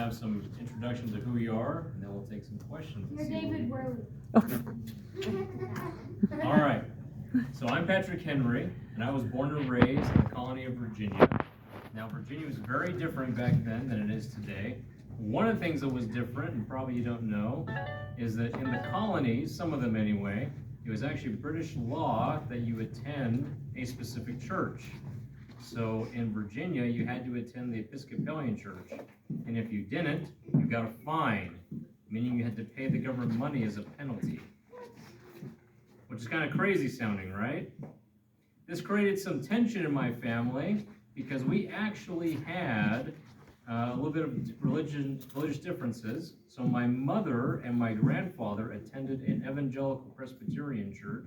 have some introduction to who we are, and then we'll take some questions. You're David Rose. All right. So I'm Patrick Henry, and I was born and raised in the colony of Virginia. Now, Virginia was very different back then than it is today. One of the things that was different, and probably you don't know, is that in the colonies, some of them anyway, it was actually British law that you attend a specific church. So in Virginia, you had to attend the Episcopalian church. And if you didn't, you got a fine, meaning you had to pay the government money as a penalty. Which is kind of crazy sounding, right? This created some tension in my family because we actually had a little bit of religious differences. So my mother and my grandfather attended an evangelical Presbyterian church.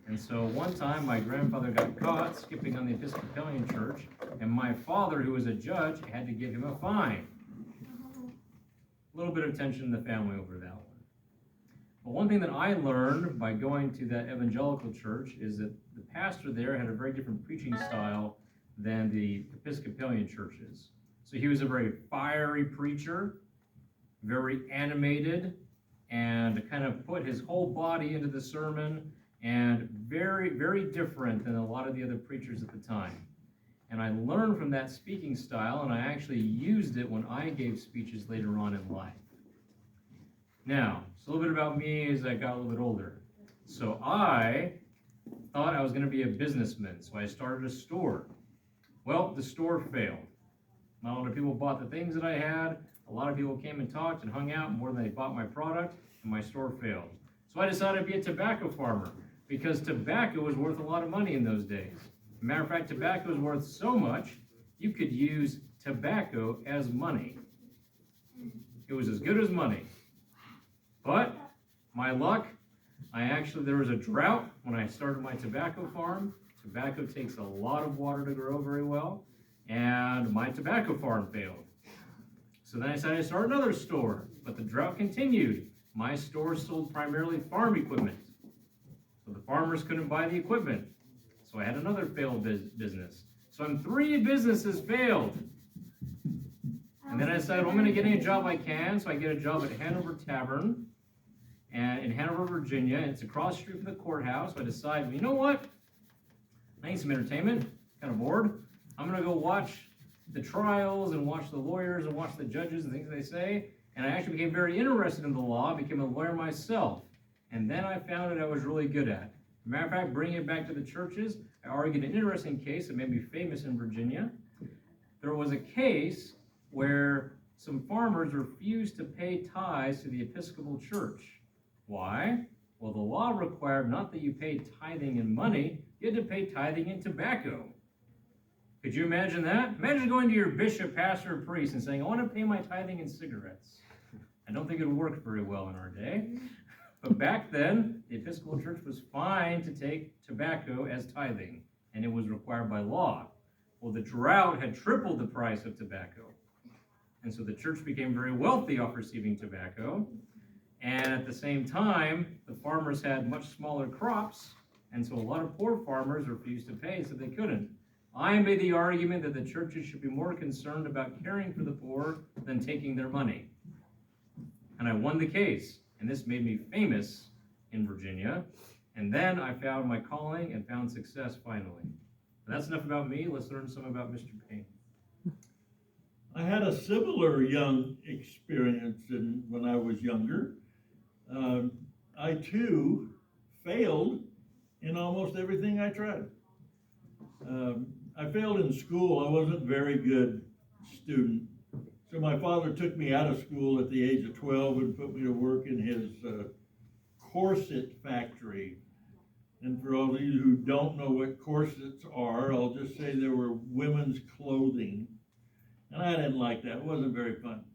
And so one time my grandfather got caught skipping on the Episcopalian church, and my father, who was a judge, had to give him a fine. A little bit of tension in the family over that one. But one thing that I learned by going to that evangelical church is that the pastor there had a very different preaching style than the Episcopalian churches. So he was a very fiery preacher, very animated, and kind of put his whole body into the sermon, and very, very different than a lot of the other preachers at the time. And I learned from that speaking style, and I actually used it when I gave speeches later on in life. Now, it's a little bit about me as I got a little bit older. So I thought I was going to be a businessman, so I started a store. Well, the store failed. Not a lot of people bought the things that I had. A lot of people came and talked and hung out more than they bought my product, and my store failed. So I decided to be a tobacco farmer, because tobacco was worth a lot of money in those days. As a matter of fact, tobacco was worth so much, you could use tobacco as money. It was as good as money. But my luck, there was a drought when I started my tobacco farm. Tobacco takes a lot of water to grow very well, and my tobacco farm failed. So then I decided to start another store, but the drought continued. My store sold primarily farm equipment. So the farmers couldn't buy the equipment. So I had another failed business. So 3 businesses failed. And then I decided, well, I'm going to get any job I can. So I get a job at Hanover Tavern and in Hanover, Virginia. It's across the street from the courthouse. So I decided, you know what? I need some entertainment. Kind of bored. I'm going to go watch the trials and watch the lawyers and watch the judges and things they say. And I actually became very interested in the law, became a lawyer myself. And then I found that I was really good at it. As a matter of fact, bringing it back to the churches, I argued an interesting case that made me famous in Virginia. There was a case where some farmers refused to pay tithes to the Episcopal Church. Why? Well, the law required not that you pay tithing in money, you had to pay tithing in tobacco. Could you imagine that? Imagine going to your bishop, pastor, or priest and saying, I want to pay my tithing in cigarettes. I don't think it would work very well in our day. But back then, the Episcopal Church was fine to take tobacco as tithing, and it was required by law. Well, the drought had tripled the price of tobacco. And so the church became very wealthy off receiving tobacco. And at the same time, the farmers had much smaller crops, and so a lot of poor farmers refused to pay, so they couldn't. I made the argument that the churches should be more concerned about caring for the poor than taking their money. And I won the case, and this made me famous in Virginia. And then I found my calling and found success finally. That's enough about me. Let's learn some about Mr. Payne. I had a similar young experience when I was younger. I too failed in almost everything I tried. I failed in school. I wasn't a very good student. So my father took me out of school at the age of 12 and put me to work in his corset factory. And for all of you who don't know what corsets are, I'll just say they were women's clothing. And I didn't like that. It wasn't very fun.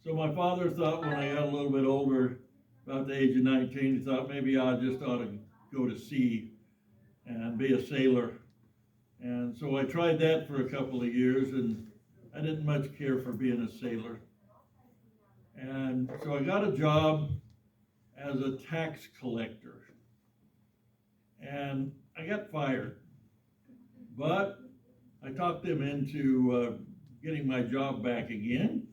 So my father thought when I got a little bit older, about the age of 19, he thought maybe I just ought to go to sea and be a sailor. And so I tried that for a couple of years, and I didn't much care for being a sailor. And so I got a job as a tax collector. And I got fired. But I talked them into getting my job back again.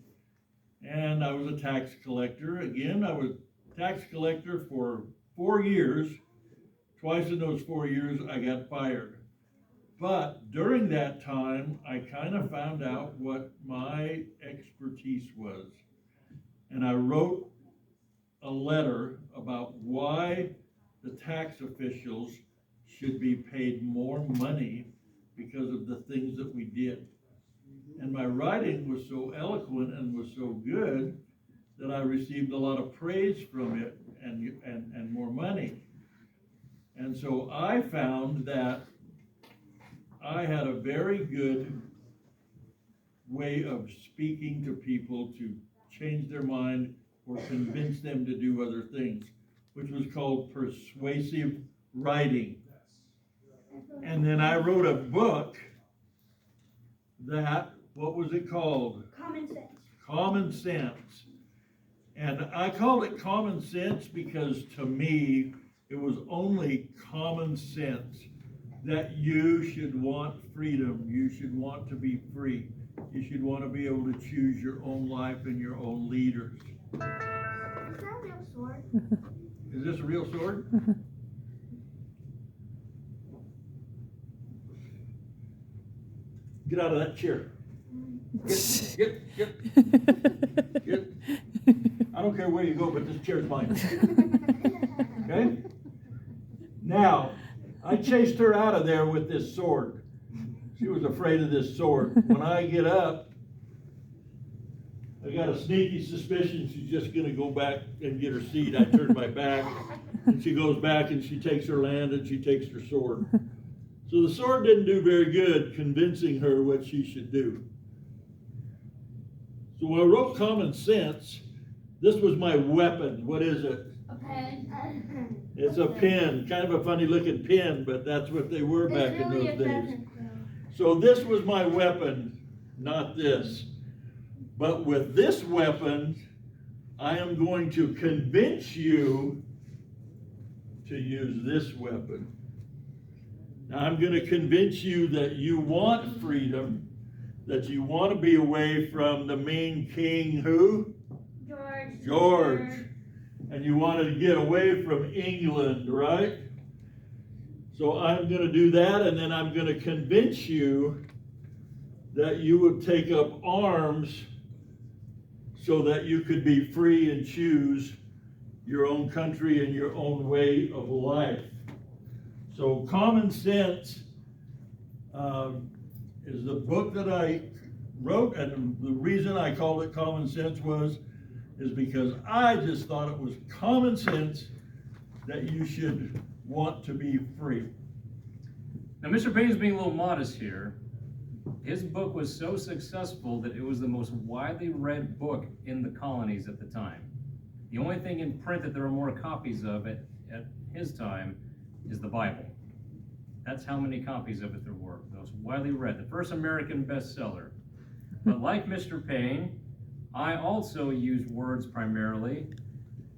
and I was a tax collector. Again, I was tax collector for 4 years. Twice in those 4 years, I got fired. But during that time, I kind of found out what my expertise was. And I wrote a letter about why the tax officials should be paid more money because of the things that we did. And my writing was so eloquent and was so good that I received a lot of praise from it and more money. And so I found that I had a very good way of speaking to people to change their mind or convince them to do other things, which was called persuasive writing. And then I wrote a book that, what was it called? Common Sense. Common Sense. And I called it Common Sense because to me, it was only common sense that you should want freedom. You should want to be free. You should want to be able to choose your own life and your own leaders. Is that a real sword? Is this a real sword? Get out of that chair. Get. I don't care where you go, but this chair's mine. Okay? Now, I chased her out of there with this sword. She was afraid of this sword. When I get up, I got a sneaky suspicion she's just going to go back and get her seat. I turn my back, and she goes back and she takes her land and she takes her sword. So the sword didn't do very good convincing her what she should do. So when I wrote Common Sense, this was my weapon. What is it? A pen. It's a pen, kind of a funny looking pen, but that's what they were back in those days. So this was my weapon, not this. But with this weapon, I am going to convince you to use this weapon. Now I'm going to convince you that you want freedom, that you want to be away from the mean king who? George. And you wanted to get away from England, right? So I'm going to do that, and then I'm going to convince you that you would take up arms so that you could be free and choose your own country and your own way of life. So Common Sense is the book that I wrote, and the reason I called it Common Sense is because I just thought it was common sense that you should want to be free. Now, Mr. Payne's being a little modest here. His book was so successful that it was the most widely read book in the colonies at the time. The only thing in print that there were more copies of at his time is the Bible. That's how many copies of it there were. The most widely read, the first American bestseller. But like Mr. Payne, I also use words primarily.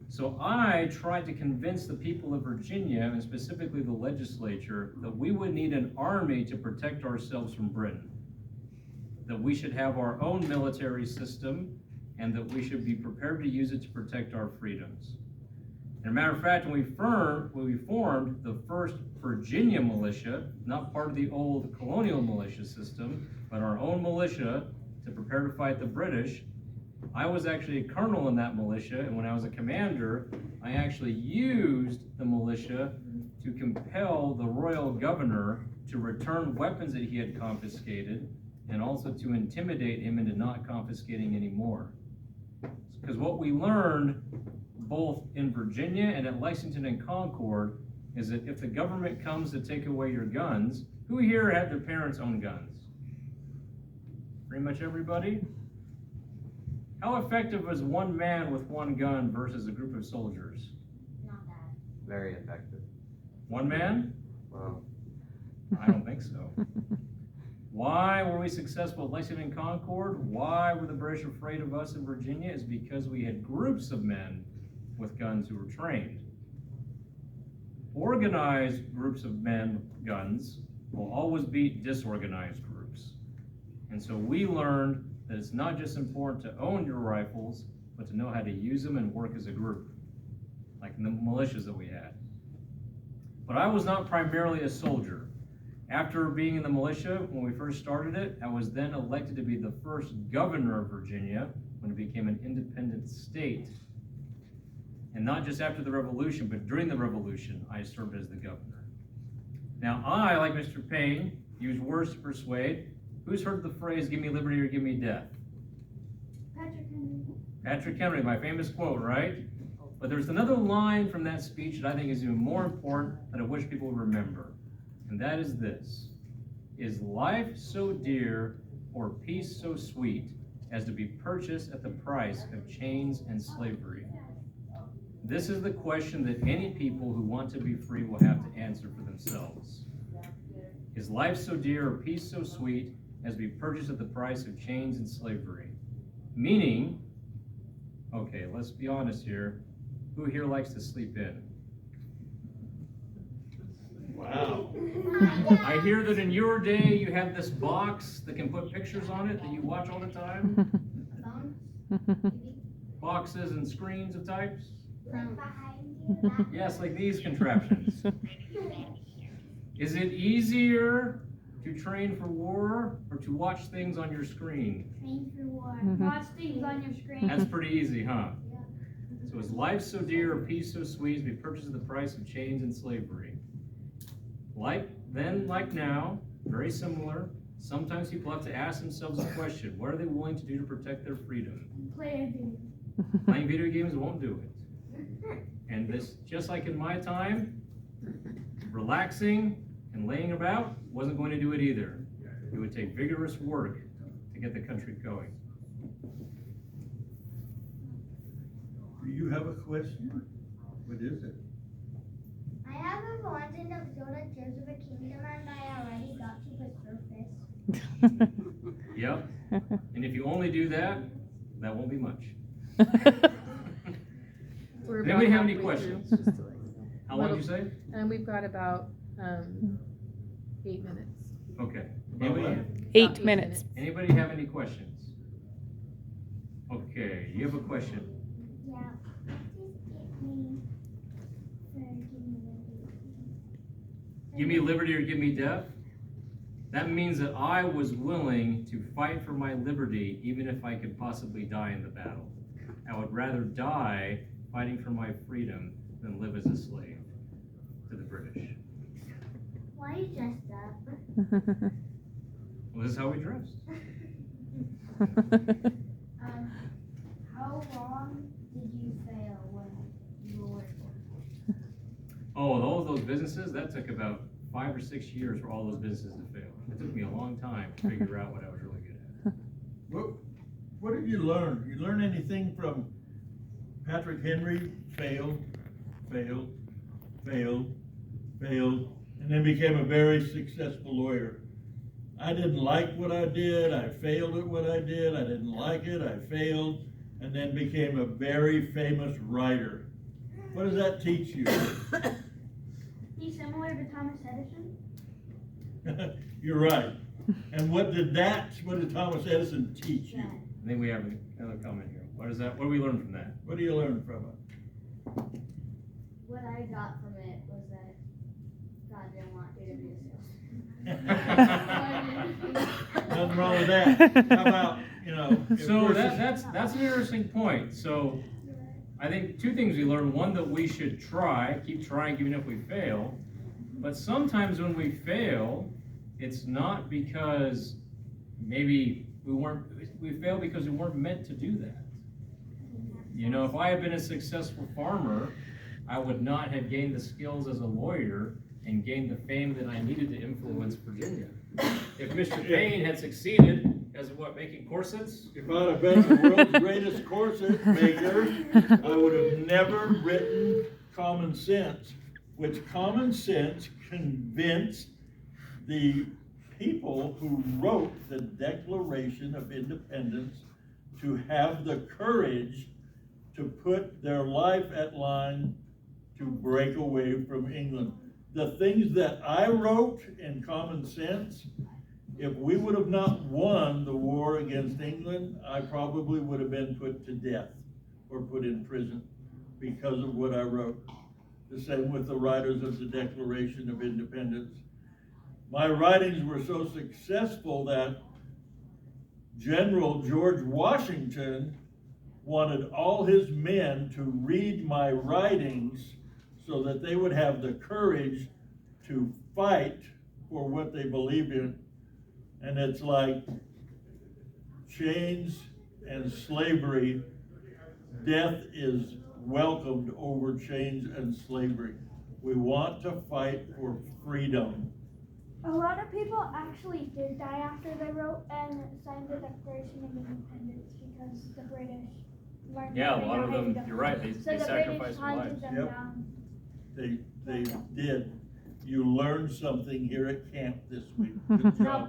So I tried to convince the people of Virginia, and specifically the legislature, that we would need an army to protect ourselves from Britain. That we should have our own military system, and that we should be prepared to use it to protect our freedoms. And a matter of fact, when we formed the first Virginia militia, not part of the old colonial militia system, but our own militia to prepare to fight the British, I was actually a colonel in that militia, and when I was a commander, I actually used the militia to compel the royal governor to return weapons that he had confiscated, and also to intimidate him into not confiscating any more. Because what we learned both in Virginia and at Lexington and Concord is that if the government comes to take away your guns, who here had their parents own guns? Pretty much everybody? How effective is one man with one gun versus a group of soldiers? Not bad. Very effective. One man? Well, I don't think so. Why were we successful at Lexington and Concord? Why were the British afraid of us in Virginia? Is because we had groups of men with guns who were trained. Organized groups of men with guns will always beat disorganized groups. And so we learned that it's not just important to own your rifles, but to know how to use them and work as a group, like in the militias that we had. But I was not primarily a soldier. After being in the militia, when we first started it, I was then elected to be the first governor of Virginia when it became an independent state. And not just after the Revolution, but during the Revolution, I served as the governor. Now I, like Mr. Payne, use words to persuade. Who's heard the phrase, give me liberty or give me death? Patrick Henry. Patrick Henry, my famous quote, right? But there's another line from that speech that I think is even more important that I wish people would remember. And that is this: is life so dear or peace so sweet as to be purchased at the price of chains and slavery? This is the question that any people who want to be free will have to answer for themselves. Is life so dear or peace so sweet as to be purchased at the price of chains and slavery? Meaning, okay, let's be honest here, who here likes to sleep in? Wow. I hear that in your day you have this box that can put pictures on it that you watch all the time. Phones. Boxes and screens of types. Behind you. Yes, like these contraptions. Is it easier to train for war or to watch things on your screen? Train for war. Watch things on your screen. That's pretty easy, huh? So is life so dear or peace so sweet as to be purchased at the price of chains and slavery? Like then, like now, very similar. Sometimes people have to ask themselves a question: what are they willing to do to protect their freedom? Play a video. Playing video games won't do it. And this, just like in my time, relaxing and laying about wasn't going to do it either. It would take vigorous work to get the country going. Do you have a question? What is it? I have a Legend of Zelda Tears of a Kingdom and I already got to the surface. Yep. And if you only do that, that won't be much. We're Does about anybody have any halfway questions? through, just to let you know. How long did you say? And we've got about 8 minutes. Okay. About Anybody, what? 8 minutes. anybody have any questions? Okay, you have a question. Yeah. Just Give me liberty or give me death? That means that I was willing to fight for my liberty even if I could possibly die in the battle. I would rather die fighting for my freedom than live as a slave to the British. Why are you dressed up? Well, this is how we dressed. How long did you fail when you were working? Oh, all of those businesses, that took about 5 or 6 years for all those businesses to fail. It took me a long time to figure out what I was really good at. What did you learn? You learn anything from Patrick Henry? Failed, failed, failed, failed, and then became a very successful lawyer. I didn't like what I did. I failed at what I did. I didn't like it. I failed, and then became a very famous writer. What does that teach you? He's similar to Thomas Edison. You're right. And what did Thomas Edison teach you? I think we have another comment here. What is that? What do we learn from that? What do you learn from it? What I got from it was that God didn't want you to be a salesman. Nothing wrong with that. How about, if So we're- that's an interesting point. So I think 2 things we learned. One, that we should keep trying even if we fail. But sometimes when we fail, it's not because maybe we failed because we weren't meant to do that. If I had been a successful farmer, I would not have gained the skills as a lawyer and gained the fame that I needed to influence Virginia. If Mr. Payne had succeeded as making corsets? If I'd have been the world's greatest corset maker, I would have never written Common Sense, which Common Sense convinced the people who wrote the Declaration of Independence to have the courage to put their life at line to break away from England. The things that I wrote in Common Sense If we would have not won the war against England, I probably would have been put to death or put in prison because of what I wrote. The same with the writers of the Declaration of Independence. My writings were so successful that General George Washington wanted all his men to read my writings so that they would have the courage to fight for what they believed in. And it's like chains and slavery, death is welcomed over chains and slavery. We want to fight for freedom. A lot of people actually did die after they wrote and signed the Declaration of Independence because the British learned Yeah, that a they lot of hated them, you're right, they So the British sacrificed their hunted lives. them Yep. down. They did. You learned something here at camp this week. Good No, job.